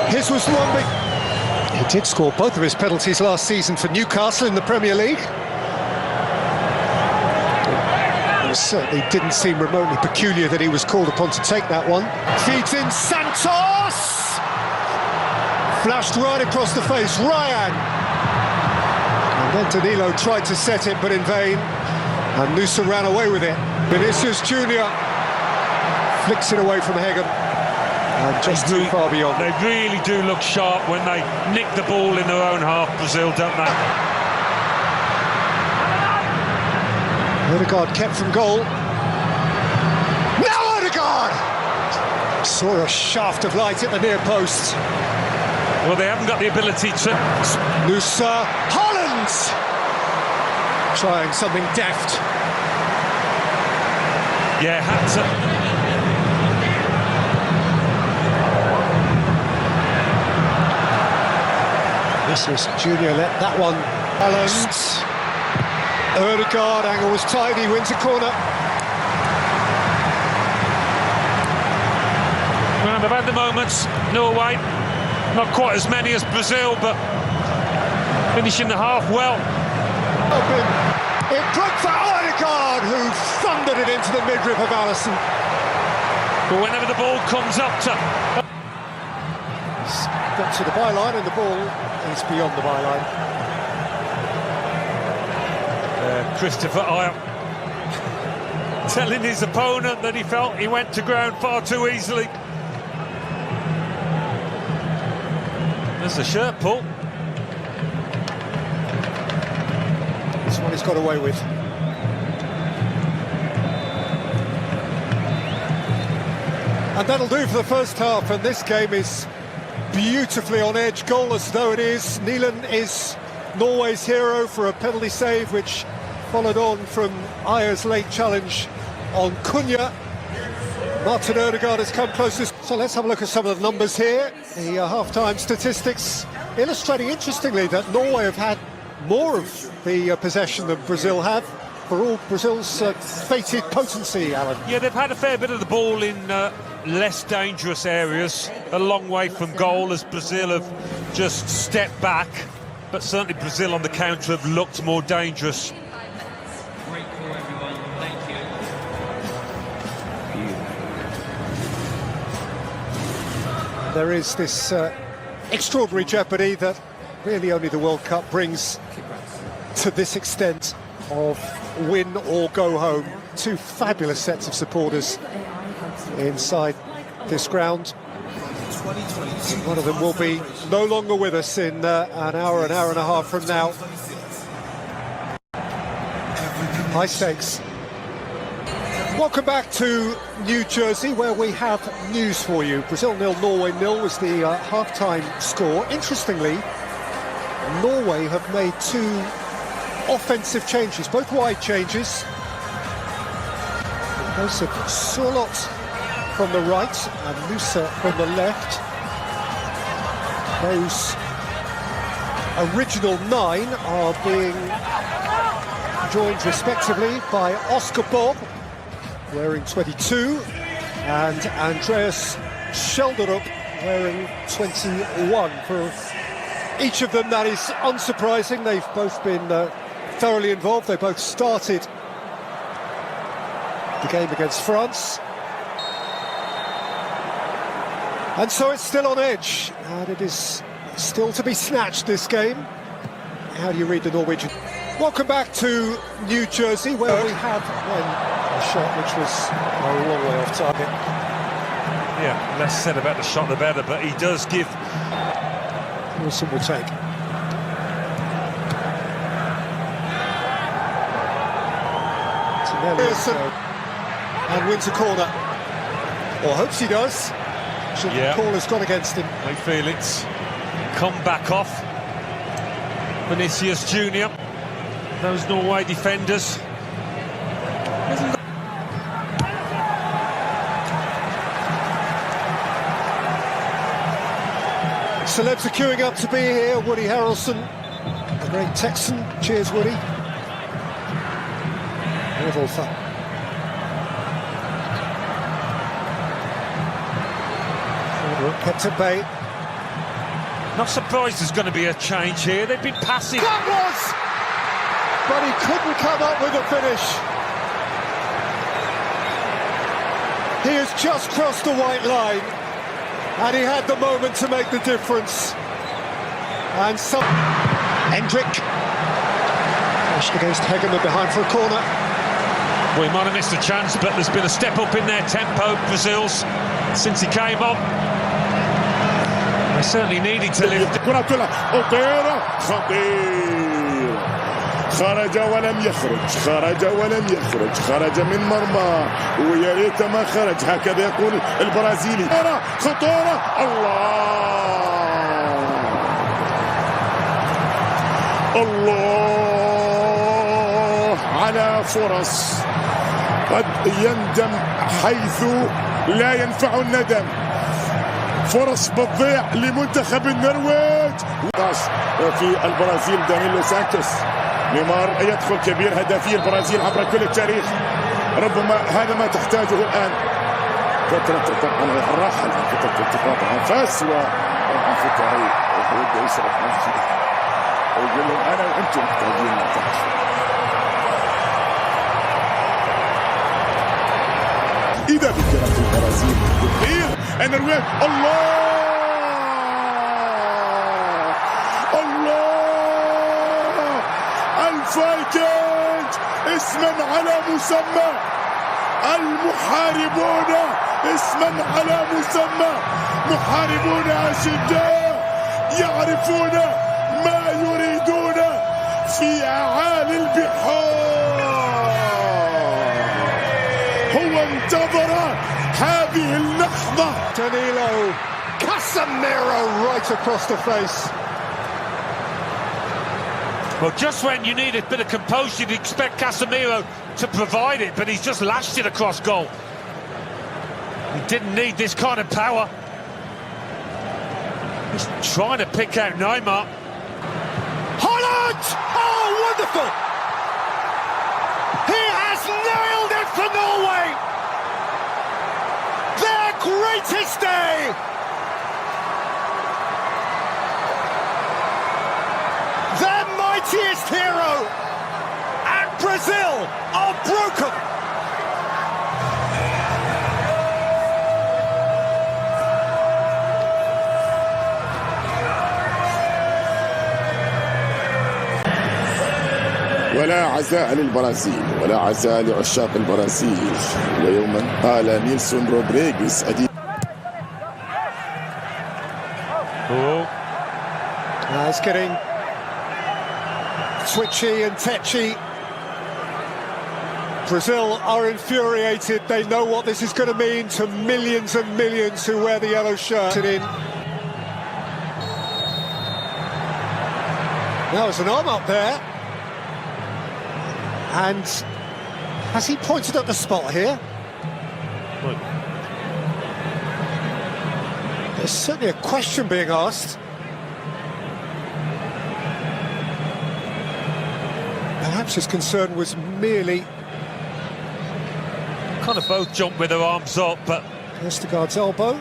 His was one big... He did score both of his penalties last season for Newcastle in the Premier League. It certainly didn't seem remotely peculiar that he was called upon to take that one. Feeds in Santos! Flashed right across the face, Ryan! And then Danilo tried to set it, but in vain. And Nusa ran away with it. Vinicius Junior flicks it away from Hagen. And just too far beyond. They really do look sharp when they nick the ball in their own half, Brazil, don't they? Odegaard kept from goal. Now Odegaard! Saw a shaft of light at the near post. Well, they haven't got the ability to... Nusa, Holland! Trying something deft. Yeah, had to... Vinicius Junior let that one balance. Odegaard, angle was tidy, wins a corner. Well, they've had the moments, Norway. Not quite as many as Brazil, but finishing the half well. It broke for Odegaard, who thundered it into the midriff of Alisson. But whenever the ball comes up to... Got to the byline, and the ball is beyond the byline. Christopher Ayer telling his opponent that he felt he went to ground far too easily. There's the shirt pull. This one he's got away with. And that'll do for the first half, and this game is beautifully on edge, goalless though it is. Neelan is Norway's hero for a penalty save, which followed on from Ayer's late challenge on Cunha. Martin Odegaard has come closest. So let's have a look at some of the numbers here. The half-time statistics illustrating interestingly that Norway have had more of the possession than Brazil have, for all Brazil's fated potency, Alan. Yeah, they've had a fair bit of the ball in less dangerous areas, a long way from goal, as Brazil have just stepped back. But certainly Brazil on the counter have looked more dangerous. Great call, everyone. Thank you. There is this extraordinary jeopardy that really only the World Cup brings to this extent of win or go home. Two fabulous sets of supporters inside this ground. One of them will be no longer with us in an hour and a half from now. High stakes. Welcome back to New Jersey, where we have news for you. Brazil 0, Norway 0 was the half-time score. Interestingly, Norway have made two offensive changes, both wide changes. Those of Surlot from the right and Nusa from the left. Those original 9 are being joined respectively by Oscar Bob, wearing 22, and Andreas Schelderup, wearing 21. For each of them, that is unsurprising. They've both been thoroughly involved. They both started the game against France. And so it's still on edge, and it is still to be snatched, this game. How do you read the Norwegian? Welcome back to New Jersey, where we have a shot which was a long way off target. Yeah, less said about the shot the better, but he does give... Wilson will take. Wilson, and wins a corner. Or hopes he does. The call has gone against him. They feel it's come back off. Vinicius Junior. Those Norway defenders. Celebs are queuing up to be here. Woody Harrelson, the great Texan. Cheers, Woody. Revolver. Kept at bay. Not surprised there's going to be a change here. They've been passive. That was! But he couldn't come up with a finish. He has just crossed the white line, and he had the moment to make the difference. And some... Hendrick. Pushed against Hegeman behind for a corner. Well, he might have missed a chance, but there's been a step up in their tempo, Brazil's, since he came on. They certainly needed to lift. كرة أطيرة خطير، خرج ولم يخرج، خرج ولم يخرج، خرج من مرمى ويا ريت ما خرج، هكذا يقول البرازيلي. خطورة الله على فرص قد يندم حيث لا ينفع الندم. فرص بتضيع لمنتخب النرويج. في البرازيل دانيلو سانتوس، نيمار يدخل كبير هدافي البرازيل عبر كل التاريخ، ربما هذا ما تحتاجه الآن. فترة طبعا الراحة فترة التقاط أنفاس وفترة يبدأ يشرب نفسه ويقول لهم أنا وأنتم محتاجين نتعش. إذا بكرة في البرازيل كثير النرويج. الله الله الفايكنج اسما على مسمى، المحاربون اسما على مسمى، محاربون أشداء يعرفون ما يريدون في أعالي البحار. هو انتظر هذه اللحظة. Danilo, Casemiro right across the face. Well, just when you need a bit of composure, you'd expect Casemiro to provide it, but he's just lashed it across goal. He didn't need this kind of power. He's trying to pick out Neymar. Holland! Oh, wonderful! He has nailed it for Norway! Their greatest day! Their mightiest hero! And Brazil are broken! ولا عزاء للبرازيل، ولا عزاء لعشاق البرازيل. ويوما قال نيلسون رودريغيز It's getting twitchy and tetchy. Brazil are infuriated. They know what this is going to mean to millions and millions who wear the yellow shirt. Now there's an arm up there. And has he pointed at the spot here? Look. There's certainly a question being asked. Perhaps his concern was merely... Kind of both jumped with their arms up, but Vestergaard's elbow.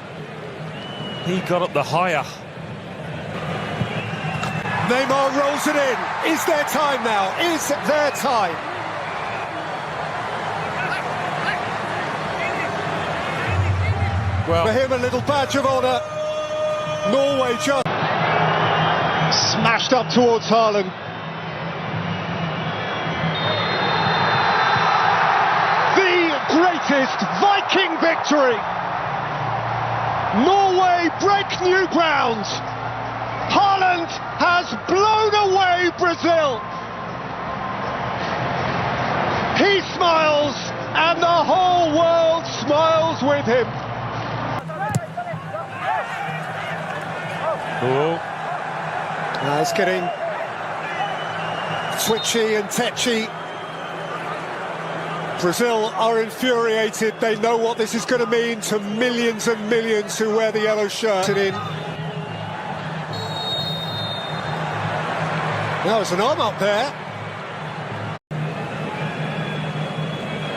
he got up the higher. Neymar rolls it in. Is there time now? Is there time? Well, For him, a little badge of honour. Norway just smashed up towards Haaland. The greatest Viking victory. Norway break new ground. Haaland has blown away Brazil. He smiles, and the whole world smiles with him. It's getting twitchy and tetchy. Brazil are infuriated. They know what this is going to mean to millions and millions who wear the yellow shirt. Now there's an arm up there.